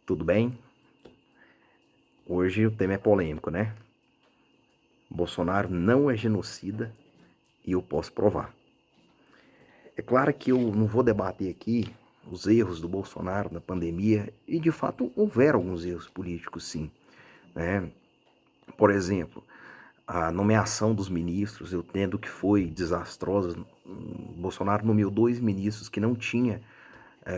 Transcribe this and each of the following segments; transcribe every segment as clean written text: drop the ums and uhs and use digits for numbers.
Tudo bem? Hoje o tema é polêmico, né? Bolsonaro não é genocida e eu posso provar. É claro que eu não vou debater aqui os erros do Bolsonaro na pandemia e de fato houveram alguns erros políticos, sim, né? Por exemplo, a nomeação dos ministros, eu entendo que foi desastrosa. Bolsonaro nomeou 2 ministros que não tinham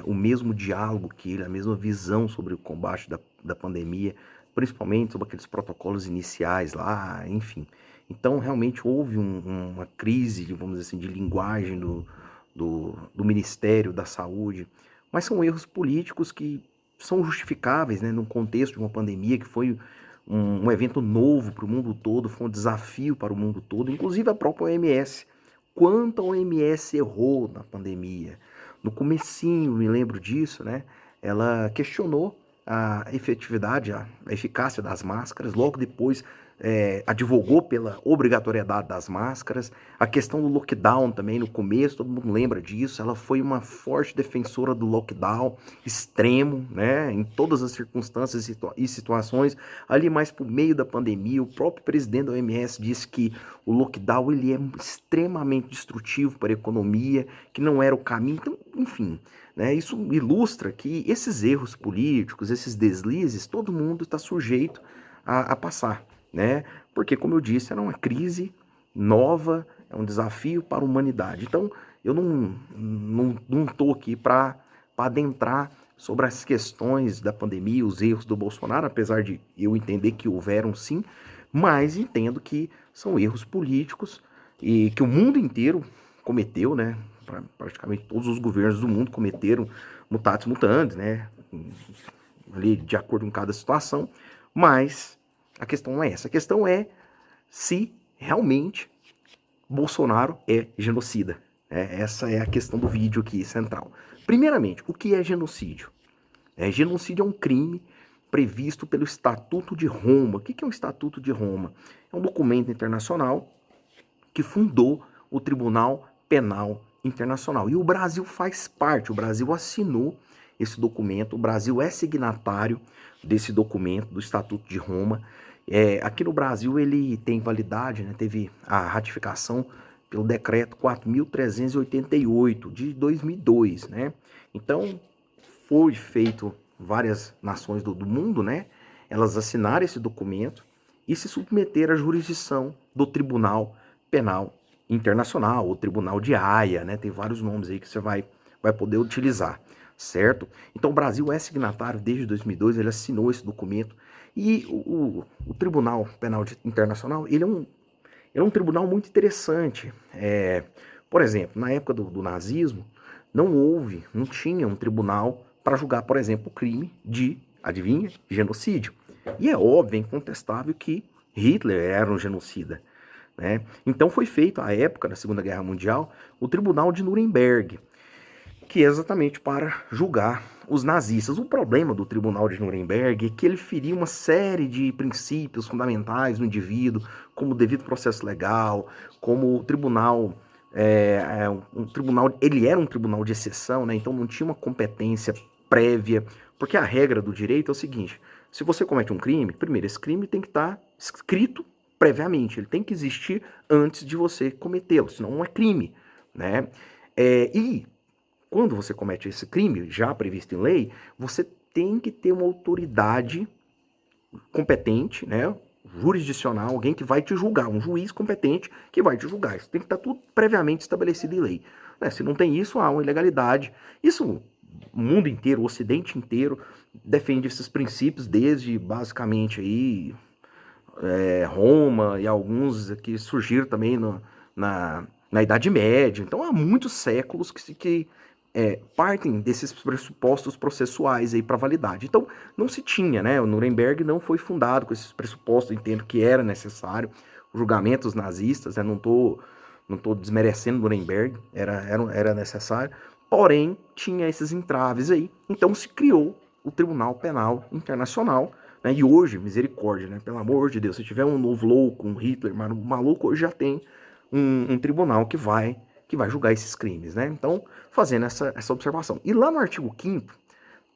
o mesmo diálogo que ele, a mesma visão sobre o combate da pandemia, principalmente sobre aqueles protocolos iniciais lá, enfim. Então, realmente houve uma crise, vamos dizer assim, de linguagem do Ministério da Saúde, mas são erros políticos que são justificáveis, né, num contexto de uma pandemia que foi um evento novo para o mundo todo, foi um desafio para o mundo todo, inclusive a própria OMS. Quanto a OMS errou na pandemia. No comecinho, me lembro disso, né? Ela questionou a efetividade, a eficácia das máscaras, logo depois advogou pela obrigatoriedade das máscaras. A questão do lockdown também, no começo, todo mundo lembra disso, ela foi uma forte defensora do lockdown extremo, né, em todas as circunstâncias e situações. Ali mais pro meio da pandemia, o próprio presidente da OMS disse que o lockdown ele é extremamente destrutivo para a economia, que não era o caminho. Então, enfim, né, isso ilustra que esses erros políticos, esses deslizes, todo mundo está sujeito a passar, né? Porque, como eu disse, era uma crise nova, é um desafio para a humanidade. Então, eu não tô aqui para adentrar sobre as questões da pandemia, os erros do Bolsonaro, apesar de eu entender que houveram sim, mas entendo que são erros políticos e que o mundo inteiro cometeu, né? Praticamente todos os governos do mundo cometeram mutatis mutandis, né? Ali de acordo com cada situação, mas a questão não é essa. A questão é se realmente Bolsonaro é genocida. Essa é a questão do vídeo aqui central. Primeiramente, o que é genocídio? Genocídio é um crime previsto pelo Estatuto de Roma. O que é o Estatuto de Roma? É um documento internacional que fundou o Tribunal Penal Internacional. E o Brasil faz parte, o Brasil assinou esse documento, o Brasil é signatário desse documento, do Estatuto de Roma. Aqui no Brasil ele tem validade, né, teve a ratificação pelo decreto 4.388 de 2002, né? Então foi feito várias nações do mundo, né? Elas assinaram esse documento e se submeteram à jurisdição do Tribunal Penal Internacional, o Tribunal de Haia, né? Tem vários nomes aí que você vai poder utilizar, certo? Então o Brasil é signatário desde 2002, ele assinou esse documento e o Tribunal Penal Internacional, ele é um tribunal muito interessante. Por exemplo, na época do nazismo, não tinha um tribunal para julgar, por exemplo, o crime de, adivinha, genocídio. E é óbvio, é incontestável que Hitler era um genocida, né? Então foi feito, à época da Segunda Guerra Mundial, o Tribunal de Nuremberg, que é exatamente para julgar os nazistas. O problema do Tribunal de Nuremberg é que ele feria uma série de princípios fundamentais do indivíduo, como o devido processo legal, como o tribunal ele era um tribunal de exceção, né? Então não tinha uma competência prévia, porque a regra do direito é o seguinte: se você comete um crime, primeiro, esse crime tem que estar escrito previamente, ele tem que existir antes de você cometê-lo, senão não é crime, né? E quando você comete esse crime, já previsto em lei, você tem que ter uma autoridade competente, né, jurisdicional, alguém que vai te julgar, um juiz competente que vai te julgar. Isso tem que estar tudo previamente estabelecido em lei. Né? Se não tem isso, há uma ilegalidade. Isso o mundo inteiro, o ocidente inteiro defende esses princípios desde basicamente aí Roma e alguns que surgiram também na Idade Média. Então há muitos séculos que partem desses pressupostos processuais aí para validade. Então não se tinha, né? O Nuremberg não foi fundado com esses pressupostos, entendo que era necessário. O julgamento dos nazistas, né? Não tô desmerecendo Nuremberg, era necessário. Porém, tinha esses entraves aí. Então se criou o Tribunal Penal Internacional, né? E hoje, misericórdia, né? Pelo amor de Deus, se tiver um novo louco, um Hitler, um maluco, hoje já tem um tribunal que vai julgar esses crimes, né? Então, fazendo essa observação. E lá no artigo 5º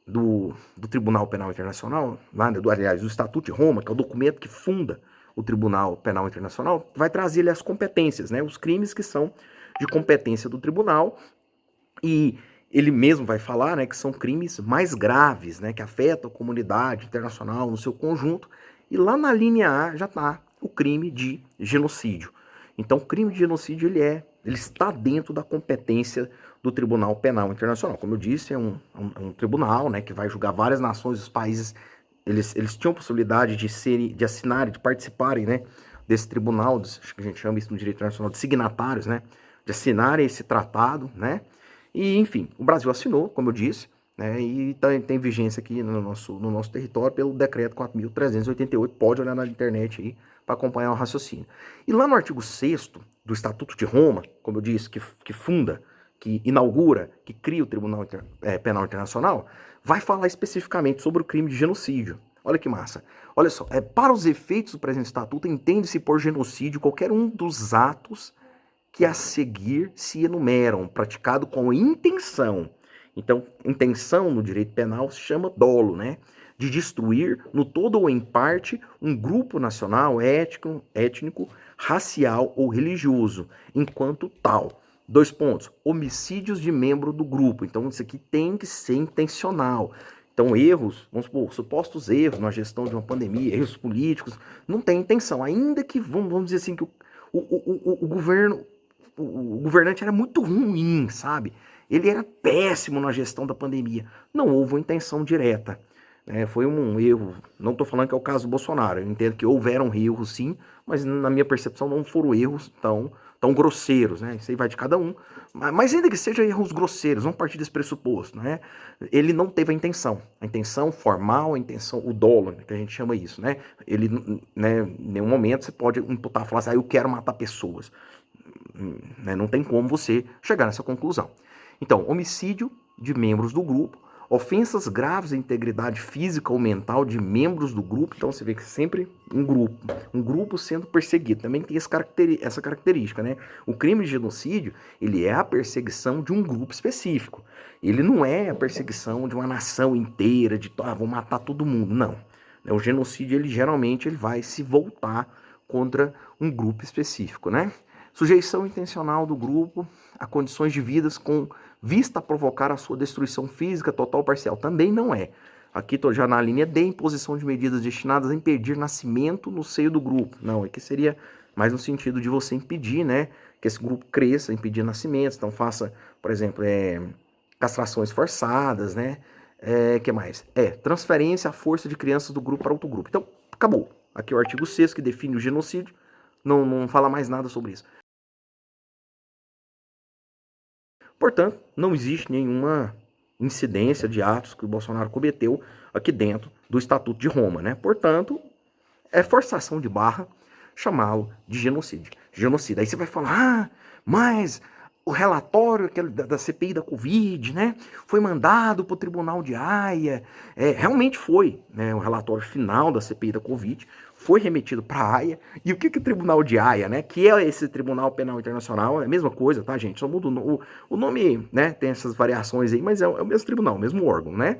do Tribunal Penal Internacional, lá, aliás, do Estatuto de Roma, que é o documento que funda o Tribunal Penal Internacional, vai trazer ali as competências, né, os crimes que são de competência do tribunal, e ele mesmo vai falar, né, que são crimes mais graves, né, que afetam a comunidade internacional no seu conjunto, e lá na linha A já está o crime de genocídio. Então, o crime de genocídio ele está dentro da competência do Tribunal Penal Internacional. Como eu disse, é um tribunal, né, que vai julgar várias nações, os países, eles tinham possibilidade de assinarem, de participarem, né, desse tribunal, acho que a gente chama isso no direito internacional de signatários, né, de assinarem esse tratado, né, e enfim, o Brasil assinou, como eu disse, né, e tem vigência aqui no nosso território pelo decreto 4.388, pode olhar na internet aí para acompanhar o raciocínio. E lá no artigo 6º do Estatuto de Roma, como eu disse, que funda, que inaugura, que cria o Tribunal Penal Internacional, vai falar especificamente sobre o crime de genocídio. Olha que massa. Olha só, para os efeitos do presente estatuto, entende-se por genocídio qualquer um dos atos que a seguir se enumeram, praticado com intenção. Então, intenção no direito penal se chama dolo, né? De destruir, no todo ou em parte, um grupo nacional, étnico, racial ou religioso, enquanto tal. 2 pontos. Homicídios de membro do grupo. Então, isso aqui tem que ser intencional. Então, erros, vamos supor, supostos erros na gestão de uma pandemia, erros políticos, não tem intenção. Ainda que, vamos dizer assim, que o governo, o governante era muito ruim, sabe? Ele era péssimo na gestão da pandemia. Não houve uma intenção direta. Foi um erro. Não estou falando que é o caso do Bolsonaro. Eu entendo que houveram erros, sim, mas na minha percepção não foram erros tão grosseiros, né? Isso aí vai de cada um. Mas ainda que sejam erros grosseiros, vamos partir desse pressuposto, né? Ele não teve a intenção formal, a intenção, o dolo, que a gente chama isso, né? Ele, né, em nenhum momento você pode imputar, falar assim, eu quero matar pessoas. Né? Não tem como você chegar nessa conclusão. Então, homicídio de membros do grupo, ofensas graves à integridade física ou mental de membros do grupo. Então você vê que sempre um grupo sendo perseguido. Também tem essa característica, né? O crime de genocídio, ele é a perseguição de um grupo específico. Ele não é a perseguição de uma nação inteira, de vou matar todo mundo, não. O genocídio, ele geralmente vai se voltar contra um grupo específico, né? Sujeição intencional do grupo a condições de vida com vista a provocar a sua destruição física, total ou parcial. Também não é. Aqui estou já na linha D, imposição de medidas destinadas a impedir nascimento no seio do grupo. Não, aqui seria mais no sentido de você impedir, né, que esse grupo cresça, impedir nascimentos. Então faça, por exemplo, castrações forçadas, né? Que mais? Transferência à força de crianças do grupo para outro grupo. Então, acabou. Aqui o artigo 6º que define o genocídio. Não fala mais nada sobre isso. Portanto, não existe nenhuma incidência de atos que o Bolsonaro cometeu aqui dentro do Estatuto de Roma, né? Portanto, é forçação de barra chamá-lo de genocídio. Genocida. Aí você vai falar, mas o relatório da CPI da Covid, né, foi mandado para o Tribunal de Haia. Realmente foi, né, o relatório final da CPI da Covid foi remetido para a Haia. E o que o Tribunal de Haia, né, que é esse Tribunal Penal Internacional, é a mesma coisa, tá, gente? Só muda o nome, né, tem essas variações aí, mas é o mesmo tribunal, o mesmo órgão, né?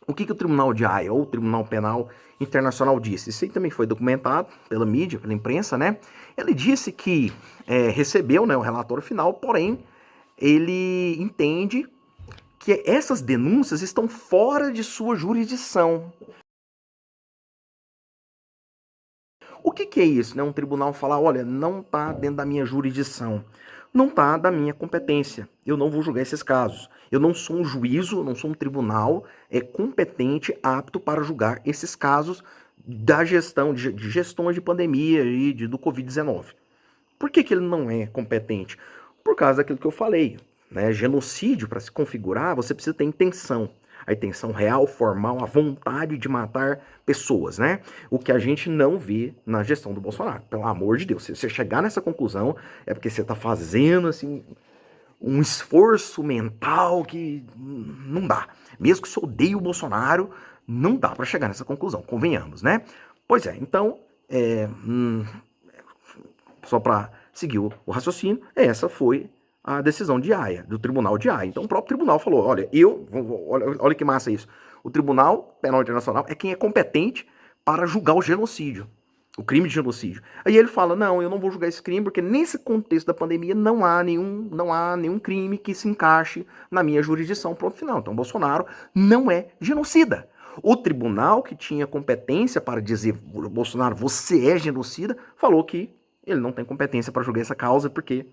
O que o Tribunal de Haia, ou o Tribunal Penal Internacional, disse? Isso aí também foi documentado pela mídia, pela imprensa, né? Ele disse que recebeu, né, o relatório final, porém, ele entende que essas denúncias estão fora de sua jurisdição. O que é isso? Né? Um tribunal falar, olha, não está dentro da minha jurisdição, não está da minha competência, eu não vou julgar esses casos. Eu não sou um juízo, eu não sou um tribunal competente, apto para julgar esses casos da gestão, de gestões de pandemia e do Covid-19. Por que ele não é competente? Por causa daquilo que eu falei. Né? Genocídio, para se configurar, você precisa ter intenção. A intenção real, formal, a vontade de matar pessoas, né? O que a gente não vê na gestão do Bolsonaro. Pelo amor de Deus, se você chegar nessa conclusão, é porque você está fazendo, assim, um esforço mental que não dá. Mesmo que você odeie o Bolsonaro, não dá para chegar nessa conclusão, convenhamos, né? Pois é, então, só para seguir o raciocínio, essa foi a decisão de Haia, do Tribunal de Haia. Então o próprio tribunal falou, olha que massa isso. O Tribunal Penal Internacional é quem é competente para julgar o genocídio, o crime de genocídio. Aí ele fala, não, eu não vou julgar esse crime porque nesse contexto da pandemia não há nenhum crime que se encaixe na minha jurisdição, pronto, final. Então Bolsonaro não é genocida. O tribunal que tinha competência para dizer, Bolsonaro, você é genocida, falou que ele não tem competência para julgar essa causa porque,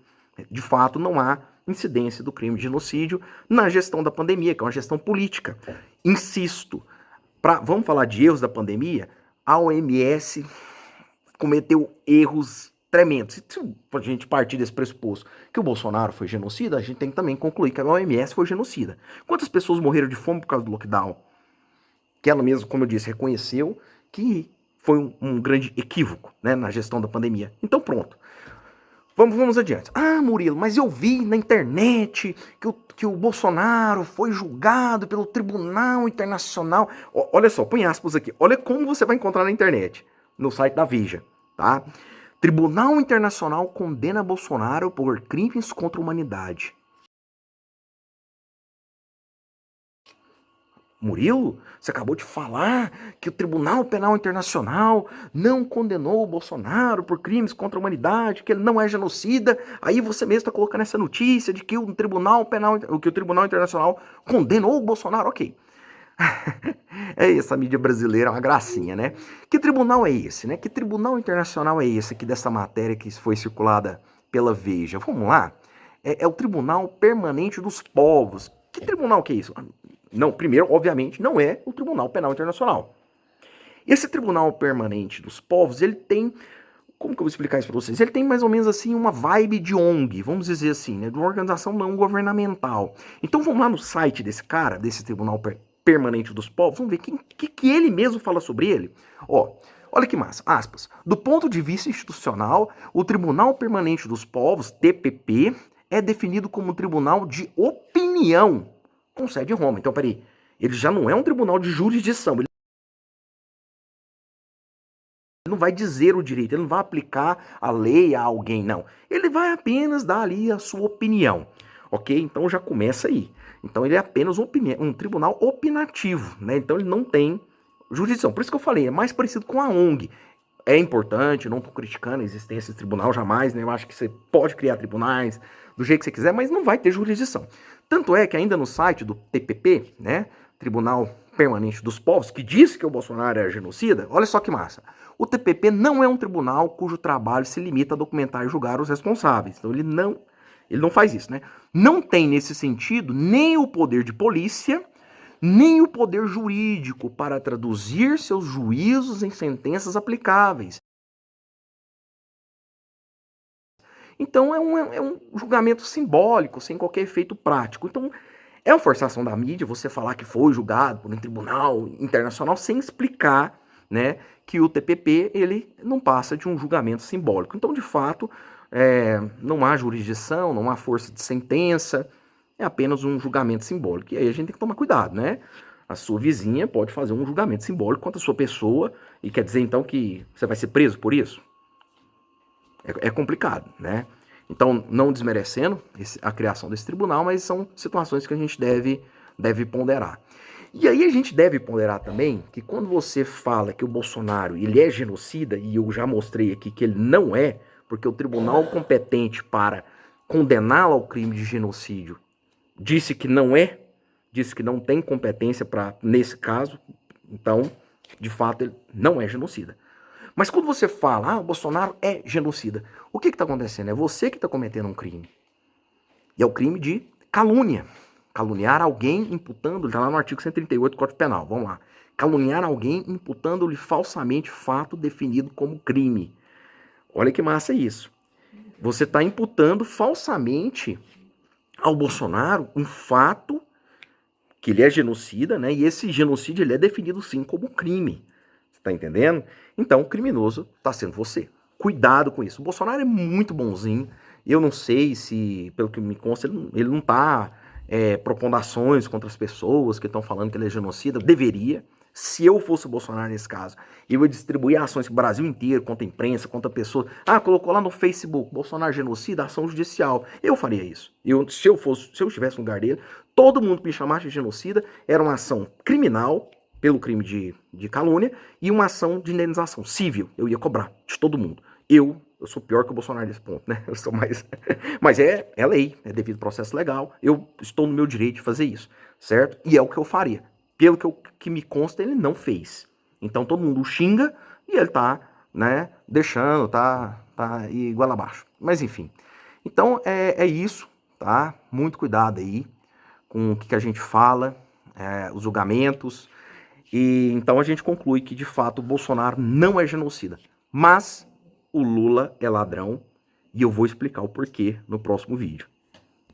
de fato, não há incidência do crime de genocídio na gestão da pandemia, que é uma gestão política. Insisto, vamos falar de erros da pandemia, a OMS cometeu erros tremendos. Se a gente partir desse pressuposto que o Bolsonaro foi genocida, a gente tem que também concluir que a OMS foi genocida. Quantas pessoas morreram de fome por causa do lockdown? Que ela mesma, como eu disse, reconheceu que foi um grande equívoco, né, na gestão da pandemia. Então pronto. Vamos adiante. Ah, Murilo, mas eu vi na internet que o Bolsonaro foi julgado pelo Tribunal Internacional. Olha só, põe aspas aqui. Olha como você vai encontrar na internet, no site da Veja, tá? Tribunal Internacional condena Bolsonaro por crimes contra a humanidade. Murilo, você acabou de falar que o Tribunal Penal Internacional não condenou o Bolsonaro por crimes contra a humanidade, que ele não é genocida. Aí você mesmo está colocando essa notícia de que o Tribunal Internacional condenou o Bolsonaro. Ok. É isso, a mídia brasileira é uma gracinha, né? Que tribunal é esse, né? Que tribunal internacional é esse aqui dessa matéria que foi circulada pela Veja? Vamos lá? É o Tribunal Permanente dos Povos. Que tribunal que é isso? Não, primeiro, obviamente, não é o Tribunal Penal Internacional. Esse Tribunal Permanente dos Povos, ele tem, como que eu vou explicar isso para vocês? Ele tem mais ou menos assim uma vibe de ONG, vamos dizer assim, né, de uma organização não governamental. Então vamos lá no site desse cara, desse Tribunal Permanente dos Povos, vamos ver o que ele mesmo fala sobre ele. Ó, olha que massa, aspas. Do ponto de vista institucional, o Tribunal Permanente dos Povos, TPP, é definido como um tribunal de opinião, com sede em Roma. Então, peraí, ele já não é um tribunal de jurisdição, ele não vai dizer o direito, ele não vai aplicar a lei a alguém, não. Ele vai apenas dar ali a sua opinião, ok? Então já começa aí. Então ele é apenas um tribunal opinativo, né? Então ele não tem jurisdição. Por isso que eu falei, é mais parecido com a ONG. É importante, não estou criticando a existência desse tribunal jamais, né? Eu acho que você pode criar tribunais do jeito que você quiser, mas não vai ter jurisdição. Tanto é que ainda no site do TPP, né, Tribunal Permanente dos Povos, que diz que o Bolsonaro é genocida, olha só que massa. O TPP não é um tribunal cujo trabalho se limita a documentar e julgar os responsáveis. Então ele não faz isso, né? Não tem nesse sentido nem o poder de polícia, nem o poder jurídico para traduzir seus juízos em sentenças aplicáveis. Então é um julgamento simbólico, sem qualquer efeito prático. Então é uma forçação da mídia você falar que foi julgado por um tribunal internacional sem explicar, né, que o TPP ele não passa de um julgamento simbólico. Então, de fato, não há jurisdição, não há força de sentença, é apenas um julgamento simbólico. E aí a gente tem que tomar cuidado, né? A sua vizinha pode fazer um julgamento simbólico contra a sua pessoa e quer dizer então que você vai ser preso por isso? É complicado, né? Então, não desmerecendo a criação desse tribunal, mas são situações que a gente deve ponderar. E aí a gente deve ponderar também que quando você fala que o Bolsonaro ele é genocida, e eu já mostrei aqui que ele não é, porque o tribunal competente para condená-lo ao crime de genocídio disse que não é, disse que não tem competência para nesse caso, então, de fato, ele não é genocida. Mas quando você fala, o Bolsonaro é genocida, o que está acontecendo? É você que está cometendo um crime. E é o crime de calúnia. Caluniar alguém imputando, já lá no artigo 138 do Código Penal, vamos lá. Caluniar alguém imputando-lhe falsamente fato definido como crime. Olha que massa isso. Você está imputando falsamente ao Bolsonaro um fato que ele é genocida, né? E esse genocídio ele é definido sim como crime. Tá entendendo? Então, o criminoso tá sendo você. Cuidado com isso. O Bolsonaro é muito bonzinho. Eu não sei se, pelo que me consta, ele não tá propondo ações contra as pessoas que estão falando que ele é genocida. Deveria. Se eu fosse o Bolsonaro nesse caso, eu ia distribuir ações pro Brasil inteiro, contra a imprensa, contra pessoas. Ah, colocou lá no Facebook, Bolsonaro genocida, ação judicial. Eu faria isso. Se eu estivesse no lugar dele, todo mundo que me chamasse de genocida era uma ação criminal, pelo crime de calúnia, e uma ação de indenização civil. Eu ia cobrar de todo mundo. Eu sou pior que o Bolsonaro nesse ponto, né? Eu sou mais. Mas é lei, é devido ao processo legal. Eu estou no meu direito de fazer isso, certo? E é o que eu faria. Pelo que me consta, ele não fez. Então todo mundo xinga e ele tá, né, deixando, tá igual abaixo. Mas enfim. Então é isso, tá? Muito cuidado aí com o que a gente fala, os julgamentos. E então a gente conclui que de fato o Bolsonaro não é genocida, mas o Lula é ladrão e eu vou explicar o porquê no próximo vídeo.